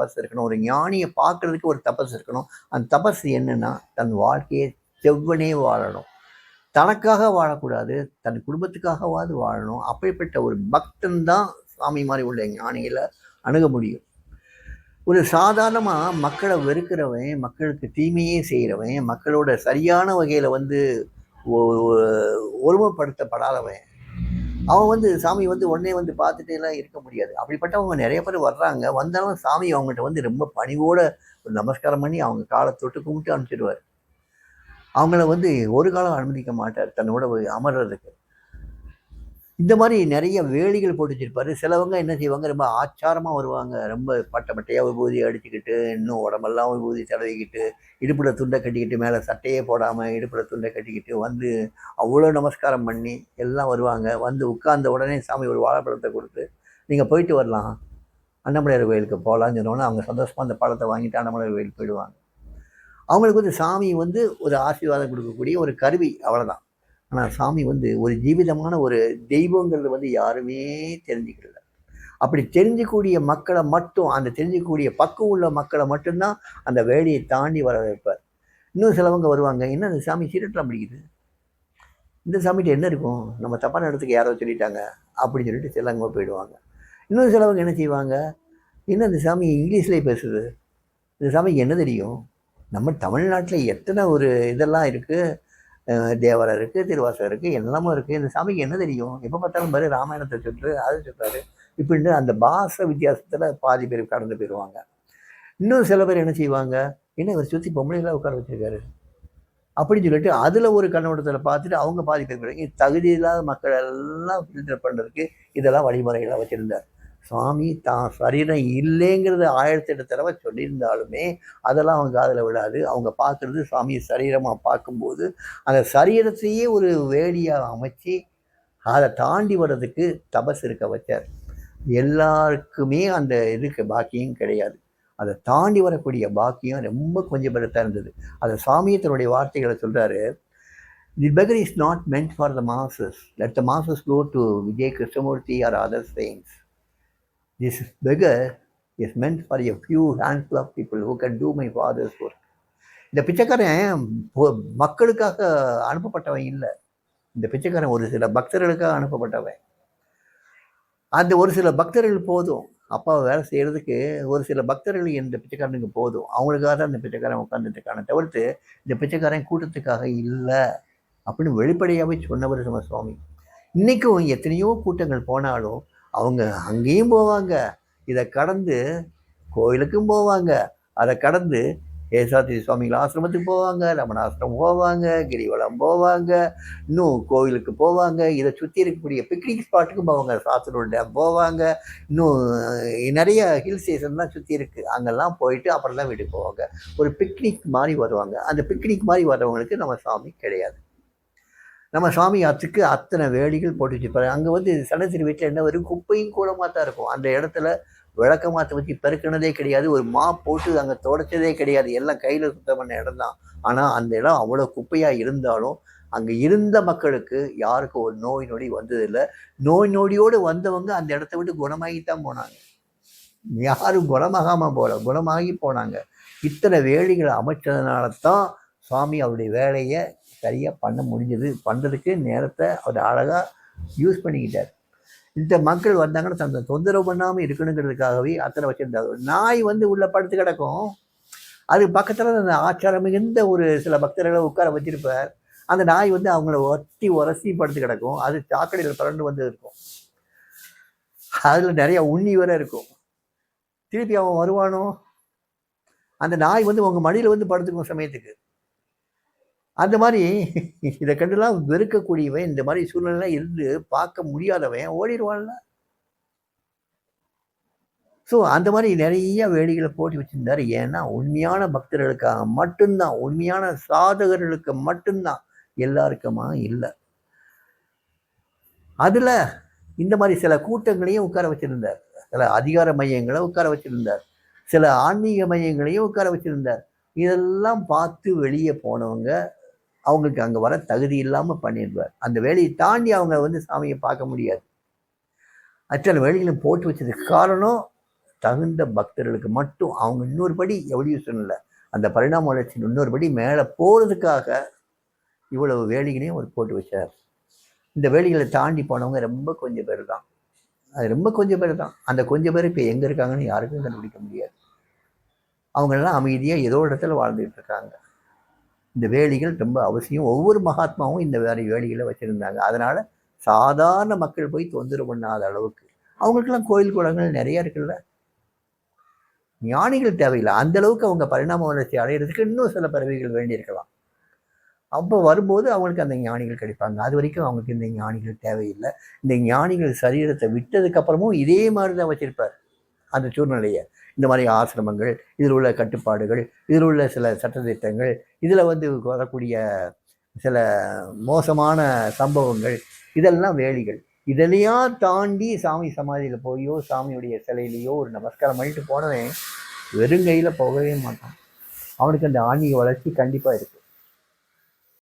தபஸ் இருக்கணும். ஒரு ஞானியை பார்க்கறதுக்கு ஒரு தபஸ் இருக்கணும். அந்த தபஸ் என்னன்னா, தன் வாழ்க்கையை செவ்வனே வாழணும். தனக்காக வாழக்கூடாது, தன் குடும்பத்துக்காகவாவது வாழணும். அப்படிப்பட்ட ஒரு பக்தன் தான் சாமி மாதிரி உள்ள ஞானிகளை அணுக முடியும். ஒரு சாதாரணமா மக்கள வெறுக்கிறவன், மக்களுக்கு தீமையே செய்றவன், மக்களோட சரியான வகையில வந்து ஒ ஒருமைப்படுத்தப்படாதவன், அவன் வந்து சாமி வந்து உடனே வந்து பார்த்துட்டேலாம் இருக்க முடியாது. அப்படிப்பட்டவங்க நெறைய பேர் வர்றாங்க. வந்தாலும் சாமி அவங்கள்ட்ட வந்து ரொம்ப பணிவோட ஒரு நமஸ்காரம் பண்ணி அவங்க கால தொட்டு கும்பிட்டு அனுப்பிச்சுடுவாரு. அவங்கள வந்து ஒரு காலம் அனுமதிக்க மாட்டார் தன்னோட அமர்றதுக்கு. இந்த மாரி நெறைய வேலிகள் போட்டு வச்சிருப்பாரு. சிலவங்க என்ன செய்வாங்க, ரொம்ப ஆச்சாரமா வருவாங்க. ரொம்ப பட்டை பட்டையா விபூதி அடிச்சுக்கிட்டு, இன்னும் உடம்பெல்லாம் விபூதி தடவிக்கிட்டு, இடுப்புல துண்ட கட்டிக்கிட்டு, மேல சட்டையே போடாம இடுப்புல துண்ட கட்டிக்கிட்டு வந்து, அவ்வளோ நமஸ்காரம் பண்ணி எல்லாம் வருவாங்க. வந்து உட்கார்ந்த உடனே சாமி ஒரு வாழைப்பழத்த குடுத்து, "நீங்க போயிட்டு வரலாம். அண்ணாமலையார் கோயிலுக்கு போலான்னு" சொன்னோனே, அவங்க சந்தோஷமா அந்த பழத்த வாங்கிட்டு அண்ணாமலையார் கோயிலுக்கு போயிடுவாங்க. அவங்களுக்கு வந்து சாமி வந்து ஒரு ஆசீர்வாதம் குடுக்கக்கூடிய ஒரு கருவி, அவ்வளதான். ஆனா சாமி வந்து ஒரு ஜீவிதமான ஒரு தெய்வங்கிறது வந்து யாருமே தெரிஞ்சுக்கிறதில்ல. அப்படி தெரிஞ்சுக்கூடிய மக்கள மட்டும், அந்த தெரிஞ்சுக்கக்கூடிய பக்குவம் உள்ள மக்கள மட்டும் தான் அந்த வேலைய தாண்டி வர வைப்பார். இன்னும் சிலவங்க வருவாங்க, "என்ன இந்த சாமி சீரட்லாம் பிடிக்குது? இந்த சாமிட்ட என்ன இருக்கும்? நம்ம தப்பான இடத்துக்கு யாரோ சொல்லிட்டாங்க." அப்படின்னு சொல்லிட்டு சிலவங்க போயிடுவாங்க. இன்னும் சிலவங்க என்ன செய்வாங்க, "என்ன இந்த சாமி இங்கிலீஷ்லயே பேசுது? இந்த சாமிக்கு என்ன தெரியும்? நம்ம தமிழ்நாட்டுல எத்தன ஒரு இதெல்லாம் இருக்கு. தேவாரம் இருக்கு, திருவாசகம் இருக்கு, எல்லாமும் இருக்கு. இந்த சாமிக்கு என்ன தெரியும்? எப்ப பார்த்தாலும் பாரு ராமாயணத்த சொல்றாரு, அத சொல்றாரு." இப்படின்னு அந்த பாஷை வித்தியாசத்துல பாதி பேர் கடந்து போயிருவாங்க. இன்னும் சில பேர் என்ன செய்வாங்க, "என்ன இவர சுத்தி பொம்பளைங்களா உட்கார வச்சிருக்காரு?" அப்படின்னு சொல்லிட்டு அதுல ஒரு கண்ணோட்டத்துல பார்த்துட்டு அவங்க பாதி பேர் போயிடுவாங்க. தகுதி இல்லாத மக்கள் எல்லாம் ஃபில்டர் பண்றதுக்கு இதெல்லாம் வழிமுறைகளா வச்சிருந்தார். சுவாமி தான் சரீரம் இல்லைங்கிறத 1008 தடவ சொல்லியிருந்தாலுமே, அதெல்லாம் அவங்க காதுல விழாது. அவங்க பார்க்குறது சாமிய சரீரமா பார்க்கும்போது, அந்த சரீரத்தையே ஒரு வேலியா அமைச்சு, அத தாண்டி வர்றதுக்கு தபஸ் இருக்க வச்சார். எல்லாருக்குமே அந்த இதுக்கு பாக்கியம் கிடையாது. அத தாண்டி வரக்கூடிய பாக்கியம் ரொம்ப கொஞ்சம் பேருக்கு தான் இருந்தது. அத சாமியே தன்னுடைய வார்த்தைகள சொல்றாரு. "தி beggar is not meant for the masses. Let the masses go to Vijay Krishnamurthy or other saints. This beggar is meant for a few handful of people who can do my father's work." இந்த பிச்சைக்காரன் மக்களுக்காக அனுப்பப்பட்டவன் இல்ல. இந்த பிச்சைக்காரன் ஒரு சில பக்தர்களுக்காக அனுப்பப்பட்டவன். அந்த ஒரு சில பக்தர்கள் போதும். அப்பாவ வேலை செய்றதுக்கு ஒரு சில பக்தர்கள் இந்த பிச்சைக்காரனுக்கு போதும். அவங்களுக்காக தான் இந்த பிச்சைக்காரன் உட்கார்ந்துட்டு இருக்கானே தவிர்த்து, இந்த பிச்சைக்காரன் கூட்டத்துக்காக இல்ல. அப்படின்னு வெளிப்படையாவே சொன்னவர் நம்ம சுவாமி. இன்னைக்கும் எத்தனையோ கூட்டங்கள் போனாலும், அவங்க அங்கேயும் போவாங்க. இத கடந்து கோயிலுக்கும் போவாங்க. அத கடந்து ஏசாத்தி சுவாமிகள் ஆசிரமத்துக்கு போவாங்க, ரமணாசிரமம் போவாங்க, கிரிவலம் போவாங்க, இன்னும் கோயிலுக்கு போவாங்க. இத சுத்தி இருக்கக்கூடிய பிக்னிக் ஸ்பாட்டுக்கும் போவாங்க. சாத்தனூர் டேம் போவாங்க. இன்னும் நெறைய ஹில் ஸ்டேஷன்லாம் சுத்தி இருக்கு. அங்கெல்லாம் போயிட்டு அப்புறம் தான் வீட்டுக்கு போவாங்க. ஒரு பிக்னிக் மாரி வருவாங்க. அந்த பிக்னிக் மாரி வர்றவங்களுக்கு நம்ம சாமி கிடையாது. நம்ம சாமி அதுக்கு அத்தனை வேலிகள் போட்டு வச்சிருப்பாரு. அங்க வந்து சன்னதி வீட்ல என்ன வரும், குப்பையும் கூளமா தான் இருக்கும். அந்த இடத்துல விளக்கமாத்த வச்சு பெருக்குனதே கிடையாது. ஒரு மாப் போட்டு அங்க தொடச்சதே கிடையாது. எல்லாம் கையில சுத்தம் பண்ண இடம் தான். ஆனா அந்த இடம் அவ்வளோ குப்பையா இருந்தாலும், அங்க இருந்த மக்களுக்கு யாருக்கும் ஒரு நோய் நொடி வந்ததில்ல. நோய் நொடியோடு வந்தவங்க அந்த இடத்த விட்டு குணமாகி தான் போனாங்க. யாரும் குணமாகாம போல, குணமாகி போனாங்க. இத்தனை வேலிகள அமைச்சதுனால தான் சுவாமி அவருடைய வேலைய சரியா பண்ண முடிஞ்சது. பண்றதுக்கு நேரத்த அவர் அழகா யூஸ் பண்ணிக்கிட்டார். இந்த மக்கள் வந்தாங்கன்னா தன்னை தொந்தரவு பண்ணாம இருக்கணுங்கிறதுக்காகவே அத்தனை வச்சிருந்தாரு. நாய் வந்து உள்ள படுத்து கிடக்கும். அது பக்கத்துல அந்த ஆச்சாரம் மிகுந்த ஒரு சில பக்தர்களை உட்கார வச்சிருப்பார். அந்த நாய் வந்து அவங்கள ஒட்டி உரசி படுத்து கிடக்கும். அது சாக்கடையில புரண்டு வந்து இருக்கும். அதுல நிறைய உண்ணி வேற இருக்கும். திருப்பி அவன் வருவானோ, அந்த நாய் வந்து உங்க மடியில வந்து படுத்துக்கும் சமயத்துக்கு. அந்த மாரி இத கண்டுலாம் வெறுக்கக்கூடியவன், இந்த மாரி சூழ்நிலைலாம் இருந்து பார்க்க முடியாதவன் ஓடிருவான்ல. ஸோ அந்த மாரி நெறைய வேலிகள போட்டு வச்சிருந்தாரு. ஏன்னா, உண்மையான பக்தர்களுக்காக மட்டும் தான், உண்மையான சாதகர்களுக்கு மட்டும் தான். எல்லாருக்குமா இல்ல. அதுல இந்த மாரி சில கூட்டங்களையும் உட்கார வச்சிருந்தார். சில அதிகார மையங்கள உட்கார வச்சிருந்தார். சில ஆன்மீக மையங்களையும் உட்கார வச்சிருந்தார். இதெல்லாம் பார்த்து வெளிய போனவங்க, அவங்களுக்கு அங்க வர தகுதி இல்லாம பண்ணிருவார். அந்த வேலைய தாண்டி அவங்க வந்து சாமிய பார்க்க முடியாது. அத்தனை வேலைகளும் போட்டு வச்சதுக்கு காரணம், தகுந்த பக்தர்களுக்கு மட்டும் அவங்க இன்னொரு படி எவல்யூஷன் இல்லை, அந்த பரிணாம வளர்ச்சியின் இன்னொரு படி மேலே போகிறதுக்காக இவ்வளவு வேலிகளையும் அவர் போட்டு வச்சார். இந்த வேலிகளை தாண்டி போனவங்க ரொம்ப கொஞ்சம் பேர் தான். அது ரொம்ப கொஞ்சம் பேர் தான். அந்த கொஞ்சம் பேர் இப்போ எங்கே இருக்காங்கன்னு யாருக்கும் கண்டுபிடிக்க முடியாது. அவங்களெல்லாம் அமைதியாக ஏதோ இடத்துல வாழ்ந்துட்டு இருக்காங்க. இந்த வேலிகள் ரொம்ப அவசியம். ஒவ்வொரு மகாத்மாவும் இந்த வேலிகளை வச்சுருந்தாங்க. அதனால் சாதாரண மக்கள் போய் தொந்தரவு பண்ணாத அளவுக்கு. அவங்களுக்கெல்லாம் கோயில் குளங்கள் நிறைய இருக்குல்ல. ஞானிகள் தேவையில்லை. அந்த அளவுக்கு அவங்க பரிணாம வளர்ச்சி அடையிறதுக்கு இன்னும் சில பிறவிகள் வேண்டியிருக்கலாம். அப்போ வரும்போது அவங்களுக்கு அந்த ஞானிகள் கிடைப்பாங்க. அது வரைக்கும் அவங்களுக்கு இந்த ஞானிகள் தேவையில்லை. இந்த ஞானிகள் சரீரத்தை விட்டதுக்கப்புறமும் இதே மாதிரி தான் வச்சுருப்பார் அந்த சூழ்நிலையை. இந்த மாதிரி ஆசிரமங்கள், இதில் உள்ள கட்டுப்பாடுகள், இதில் உள்ள சில சட்டத்திட்டங்கள், இதில் வரக்கூடிய சில மோசமான சம்பவங்கள், இதெல்லாம் வேலிகள். இதெல்லாம் தாண்டி சாமி சமாதியில் போயோ சாமியுடைய சிலையிலையோ ஒரு நமஸ்காரம் பண்ணிட்டு போனவன் வெறுங்கையில் போகவே மாட்டான். அவனுக்கு அந்த ஆன்மீக வளர்ச்சி கண்டிப்பாக இருக்குது.